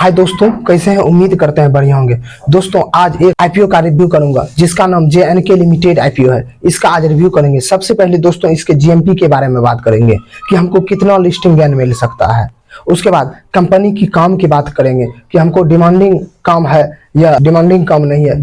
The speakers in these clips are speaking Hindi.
हाय दोस्तों, कैसे हैं? उम्मीद करते हैं बढ़िया होंगे। दोस्तों आज एक आईपीओ का रिव्यू करूंगा जिसका नाम JNK लिमिटेड आईपीओ है। इसका आज रिव्यू करेंगे। सबसे पहले दोस्तों इसके जीएमपी के बारे में बात करेंगे कि हमको कितना लिस्टिंग गेन मिल सकता है। उसके बाद कंपनी की काम की बात करेंगे कि हमको डिमांडिंग काम है या डिमांडिंग काम नहीं है,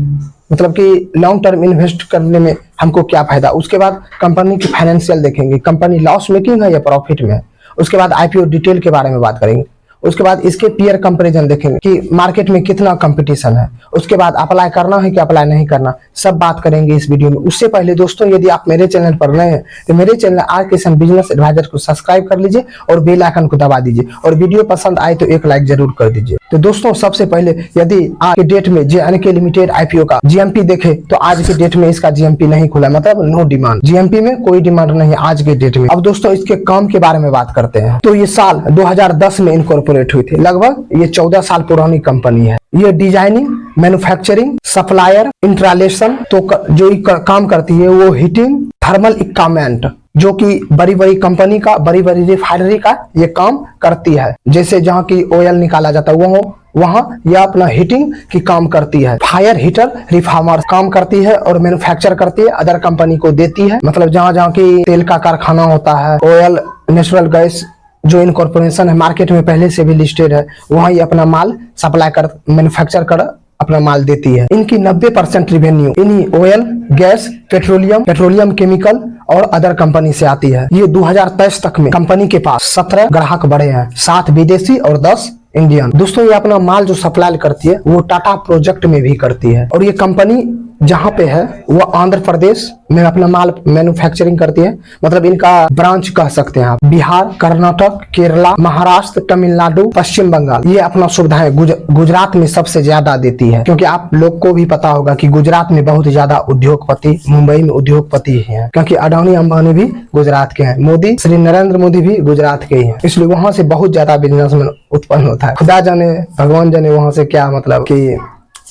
मतलब कि लॉन्ग टर्म इन्वेस्ट करने में हमको क्या फायदा। उसके बाद कंपनी की फाइनेंशियल देखेंगे, कंपनी लॉस मेकिंग है या प्रॉफिट में है। उसके बाद आईपीओ डिटेल के बारे में बात करेंगे। उसके बाद इसके पीयर कंपैरिजन देखेंगे कि मार्केट में कितना कंपटीशन है। उसके बाद अप्लाई करना है कि अप्लाई नहीं करना, सब बात करेंगे इस वीडियो में। उससे पहले दोस्तों यदि आप मेरे चैनल पर नए हैं तो मेरे channel R Kishan business advisor को सब्सक्राइब कर लीजिए और बेल आइकन को दबा दीजिए और वीडियो पसंद आए तो एक लाइक जरूर कर दीजिए। तो दोस्तों सबसे पहले यदि आज के डेट में JNK लिमिटेड आईपीओ का जीएमपी देखे तो आज के डेट में इसका जीएमपी नहीं खुला, मतलब नो डिमांड, जीएमपी में कोई डिमांड नहीं है आज के डेट में। अब दोस्तों इसके काम के बारे में बात करते हैं। तो ये साल 2010 में इनकॉर्पोरेट हुई थी, लगभग ये 14 साल पुरानी कंपनी है। ये डिजाइनिंग, मैन्युफैक्चरिंग, सप्लायर, इंस्टॉलेशन तो जो काम करती है वो हीटिंग, थर्मल इक्विपमेंट, जो कि बड़ी बड़ी कंपनी का, बड़ी बड़ी रिफाइनरी का ये काम करती है। जैसे जहाँ की ऑयल निकाला जाता है वहाँ यह अपना हीटिंग की काम करती है। फायर हीटर रिफॉर्मर काम करती है और मैन्युफैक्चर करती है, अदर कंपनी को देती है। मतलब जहाँ जहाँ की तेल का कारखाना होता है, ऑयल, नेचुरल गैस जो इनकॉर्पोरेशन है मार्केट में पहले से भी लिस्टेड है, वहाँ ये अपना माल सप्लाई कर, मैन्युफैक्चर कर अपना माल देती है। इनकी 90% रिवेन्यू इन्हीं ऑयल, गैस, पेट्रोलियम केमिकल और अदर कंपनी से आती है। ये 2023 तक में कंपनी के पास 17 ग्राहक बढ़े हैं, 7 विदेशी और 10 इंडियन। दोस्तों ये अपना माल जो सप्लाई करती है वो टाटा प्रोजेक्ट में भी करती है और ये कंपनी जहाँ पे है वो आंध्र प्रदेश में अपना माल मैन्युफैक्चरिंग करती है। मतलब इनका ब्रांच कह सकते हैं आप। बिहार, कर्नाटक, केरला, महाराष्ट्र, तमिलनाडु, पश्चिम बंगाल ये अपना सुविधाएं गुजरात में सबसे ज्यादा देती है, क्योंकि आप लोग को भी पता होगा कि गुजरात में बहुत ज्यादा उद्योगपति, मुंबई में उद्योगपति हैं, क्योंकि अडानी अंबानी भी गुजरात के हैं, मोदी, श्री नरेंद्र मोदी भी गुजरात के ही हैं, इसलिए वहां से बहुत ज्यादा बिजनेसमैन उत्पन्न होता है। खुदा जाने, भगवान जाने वहां से क्या मतलब कि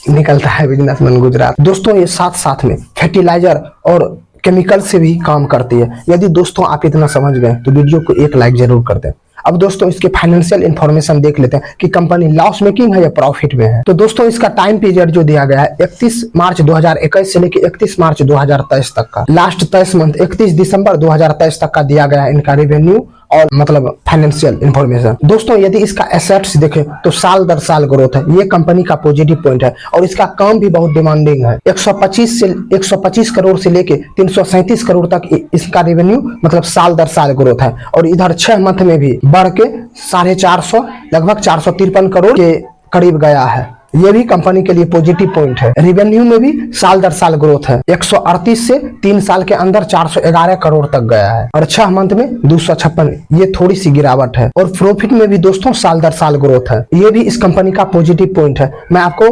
निकलता है बिजनेसमैन गुजरात। दोस्तों ये साथ साथ में फर्टिलाइजर और केमिकल से भी काम करती है। यदि दोस्तों आप इतना समझ गए तो वीडियो को एक लाइक जरूर कर दें। अब दोस्तों इसके फाइनेंशियल इंफॉर्मेशन देख लेते हैं कि कंपनी लॉस मेकिंग है या प्रॉफिट में है। तो दोस्तों इसका टाइम पीरियड जो दिया गया है 31 मार्च 2021 से लेकर 31 मार्च 2023 तक का, लास्ट 23 मंथ 31 दिसंबर 2023 तक का दिया गया है इनका रेवेन्यू और मतलब फाइनेंशियल इंफॉर्मेशन। दोस्तों यदि इसका एसेट्स देखें तो साल दर साल ग्रोथ है, ये कंपनी का पॉजिटिव पॉइंट है और इसका काम भी बहुत डिमांडिंग है। 125 करोड़ से लेके 337 करोड़ तक इसका रेवेन्यू मतलब साल दर साल ग्रोथ है और इधर 6 मंथ में भी बढ़ के 450 लगभग 453 करोड़ के करीब गया है। ये भी कंपनी के लिए पॉजिटिव पॉइंट है। रेवेन्यू में भी साल दर साल ग्रोथ है, 138 से 3 साल के अंदर 411 करोड़ तक गया है और 6 मंथ में 256, ये थोड़ी सी गिरावट है। और प्रॉफिट में भी दोस्तों साल दर साल ग्रोथ है, ये भी इस कंपनी का पॉजिटिव पॉइंट है। मैं आपको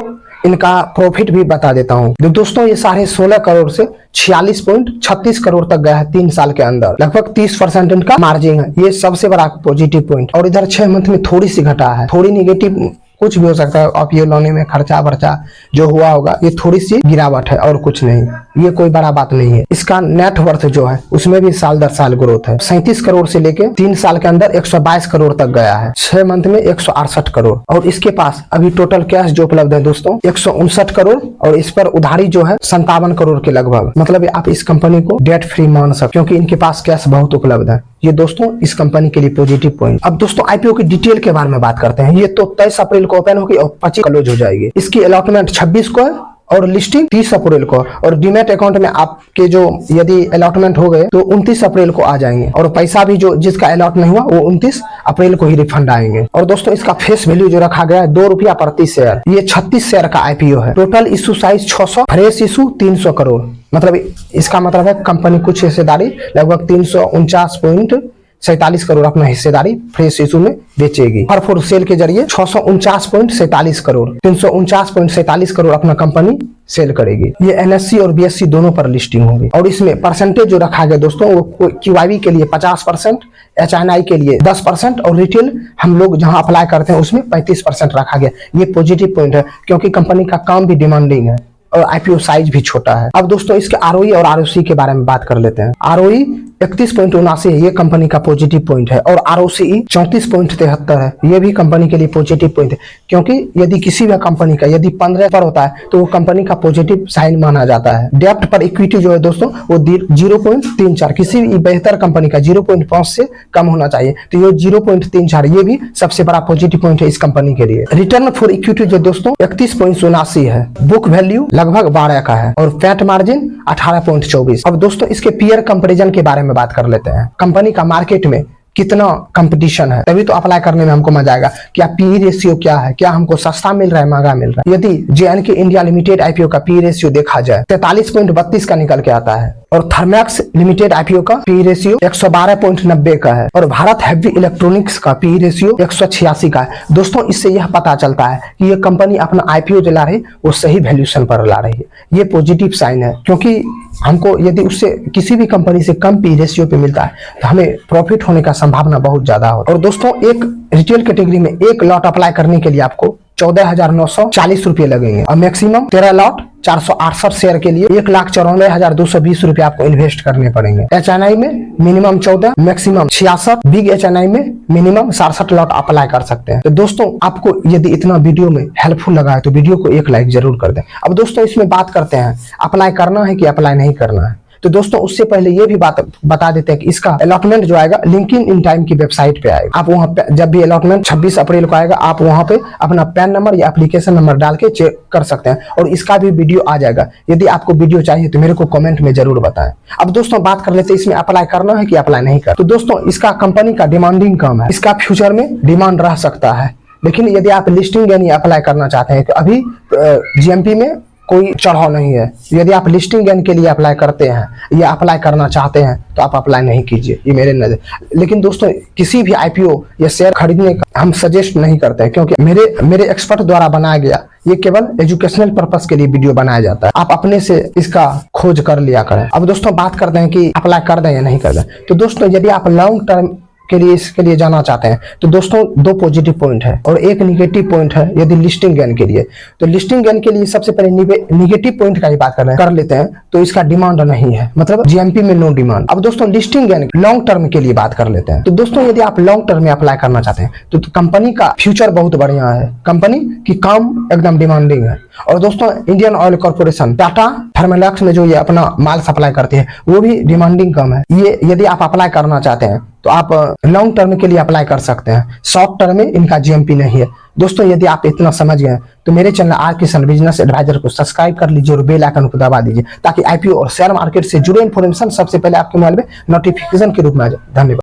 इनका प्रॉफिट भी बता देता हूँ। दोस्तों ये 16.5 करोड़ से 46.36 करोड़ तक गया है 3 साल के अंदर, लगभग 30% इनका मार्जिन है, ये सबसे बड़ा पॉजिटिव पॉइंट। और इधर 6 मंथ में थोड़ी सी घटा है, थोड़ी निगेटिव कुछ भी हो सकता है, आप ये लाने में खर्चा वर्चा जो हुआ होगा, ये थोड़ी सी गिरावट है और कुछ नहीं, ये कोई बड़ा बात नहीं है। इसका नेट वर्थ जो है उसमें भी साल दर साल ग्रोथ है, 37 करोड़ से लेके 3 साल के अंदर 122 करोड़ तक गया है, 6 मंथ में 168 करोड़। और इसके पास अभी टोटल कैश जो उपलब्ध है दोस्तों 159 करोड़ और इस पर उधारी जो है 57 करोड़ के लगभग। मतलब आप इस कंपनी को डेट फ्री मान सकते, क्योंकि इनके पास कैश बहुत उपलब्ध है। ये दोस्तों इस कंपनी के लिए पॉजिटिव पॉइंट। अब दोस्तों आईपीओ की डिटेल के बारे में बात करते हैं। ये तो 23 अप्रैल को ओपन होगी और 25 क्लोज हो जाएगी। इसकी अलॉटमेंट 26 को है और लिस्टिंग 30 अप्रैल को, और डीमैट अकाउंट में आपके जो यदि अलॉटमेंट हो गए तो 29 अप्रैल को आ जाएंगे और पैसा भी जो जिसका अलॉट नहीं हुआ वो 29 अप्रैल को ही रिफंड आएंगे। और दोस्तों इसका फेस वैल्यू जो रखा गया है 2 रुपया प्रति शेयर। ये 36 शेयर का आईपीओ है। Total issue size 600, fresh issue 300 crore. मतलब इसका मतलब है कंपनी कुछ हिस्सेदारी लगभग 349.47 करोड़ अपना हिस्सेदारी फ्रेश इशू में बेचेगी। हर फोर सेल के जरिए 649.47 करोड़, 349.47 करोड़ अपना कंपनी सेल करेगी। ये NSE और BSE दोनों पर लिस्टिंग होगी। और इसमें परसेंटेज जो रखा गया दोस्तों वो QIB के लिए 50%, HNI के लिए 10% और रिटेल हम लोग जहां अप्लाई करते हैं उसमें 35% रखा गया। ये पॉजिटिव पॉइंट है, क्योंकि कंपनी का काम भी डिमांडिंग है और आईपीओ साइज भी छोटा है। अब दोस्तों इसके आरओई और आरओसी के बारे में बात कर लेते हैं। आरओई 31.79 है, ये कंपनी का पॉजिटिव पॉइंट है, और आरओसी 34.73 है, ये भी कंपनी के लिए पॉजिटिव पॉइंट है, क्योंकि यदि किसी भी कंपनी का यदि 15 पर होता है तो वो कंपनी का पॉजिटिव साइन माना जाता है। डेप्ट पर इक्विटी जो है दोस्तों वो 0.34, किसी भी बेहतर कंपनी का 0.5 से कम होना चाहिए, तो ये 0.34, ये भी सबसे बड़ा पॉजिटिव पॉइंट है इस कंपनी के लिए। रिटर्न फॉर इक्विटी जो दोस्तों 31.79 है, बुक वैल्यू लगभग 12 का है, और फैट मार्जिन 18.24। अब दोस्तों इसके पीयर कंपैरिजन के बारे में बात कर लेते हैं। कंपनी का मार्केट में कितना कंपटीशन है, तभी तो अप्लाई करने में हमको मजा आएगा। क्या पी रेशियो क्या है, क्या हमको सस्ता मिल रहा है, महंगा मिल रहा है। यदि जेएनके इंडिया लिमिटेड आईपीओ का पी रेशियो देखा जाए 43.32 का निकल के आता है, और थर्मैक्स लिमिटेड आईपीओ का पी रेशियो 112.90 का है, और भारत हैवी इलेक्ट्रॉनिक्स का पी रेशियो 186 का है। दोस्तों इससे यह पता चलता है कि ये कंपनी अपना आईपीओ जो ला रही है वो सही वैल्यूएशन पर ला रही है। ये पॉजिटिव साइन है, क्योंकि हमको यदि उससे किसी भी कंपनी से कम पी रेशियो पे मिलता है तो हमें प्रॉफिट होने का संभावना बहुत ज्यादा होता है। और दोस्तों एक रिटेल कैटेगरी में एक लॉट अप्लाई करने के लिए आपको 14,940 रुपये लगेंगे, और मैक्सिमम 13 लॉट 468 शेयर के लिए 1,94,220 रुपए आपको इन्वेस्ट करने पड़ेंगे। एचएनआई में मिनिमम 14, मैक्सिमम 66, बिग एचएनआई में मिनिमम 67 लॉट अप्लाई कर सकते हैं। तो दोस्तों आपको यदि इतना वीडियो में हेल्पफुल लगा है तो वीडियो को एक लाइक जरूर कर दें। अब दोस्तों इसमें बात करते हैं अप्लाई करना है कि अप्लाई नहीं करना है। तो दोस्तों उससे पहले ये भी बात बता देते हैं कि इसका अलॉटमेंट जो आएगा लिंक्डइन इन टाइम की वेबसाइट पे आएगा। आप वहां पे जब भी अलॉटमेंट 26 अप्रैल को आएगा, आप वहां पे अपना पैन नंबर या एप्लीकेशन नंबर डाल के चेक कर सकते हैं, और इसका भी वीडियो आ जाएगा। यदि आपको वीडियो चाहिए तो मेरे को कमेंट में जरूर बताएं। अब दोस्तों बात कर लेते हैं इसमें अप्लाई करना है कि अप्लाई नहीं करना। तो दोस्तों इसका कंपनी का डिमांडिंग कम है, इसका फ्यूचर में डिमांड रह सकता है, लेकिन यदि आप लिस्टिंग यानी अप्लाई करना चाहते हैं तो अभी जीएमपी में कोई चढ़ाव नहीं है। यदि आप लिस्टिंग गेन के लिए अप्लाई करते हैं या अप्लाई करना चाहते हैं तो आप अप्लाई नहीं कीजिए, ये मेरे नजर। लेकिन दोस्तों किसी भी आईपीओ या शेयर खरीदने का हम सजेस्ट नहीं करते हैं, क्योंकि मेरे एक्सपर्ट द्वारा बनाया गया ये केवल एजुकेशनल पर्पस के लिए वीडियो बनाया जाता है। आप अपने से इसका खोज कर लिया करें। अब दोस्तों बात करते हैं कि अप्लाई कर दें या नहीं कर दें। तो दोस्तों यदि आप लॉन्ग टर्म के लिए इसके लिए जाना चाहते हैं तो दोस्तों 2 पॉजिटिव पॉइंट है और 1 निगेटिव पॉइंट है यदि लिस्टिंग गेन के लिए। तो लिस्टिंग गेन के लिए सबसे पहले निगेटिव पॉइंट का ही बात कर लेते हैं, तो इसका डिमांड नहीं है, मतलब जीएमपी में नो डिमांड। अब दोस्तों लिस्टिंग गेन लॉन्ग टर्म के लिए बात कर लेते हैं। तो दोस्तों यदि आप लॉन्ग टर्म में अप्लाई करना चाहते हैं तो कंपनी का फ्यूचर बहुत बढ़िया है, कंपनी की काम एकदम डिमांडिंग है। और दोस्तों इंडियन ऑयल कॉर्पोरेशन टाटा थर्मोलैक्स में जो ये अपना माल सप्लाई करती है वो भी डिमांडिंग कम है। ये यदि आप अप्लाई करना चाहते हैं तो आप लॉन्ग टर्म के लिए अप्लाई कर सकते हैं, शॉर्ट टर्म में इनका जीएमपी नहीं है। दोस्तों यदि आप इतना समझ गए तो मेरे channel R Kishan business advisor को सब्सक्राइब कर लीजिए और बेल आइकन को दबा दीजिए, ताकि आईपीओ और शेयर मार्केट से जुड़े इन्फॉर्मेशन सबसे पहले आपके मोबाइल में नोटिफिकेशन के रूप में आ जाए। धन्यवाद।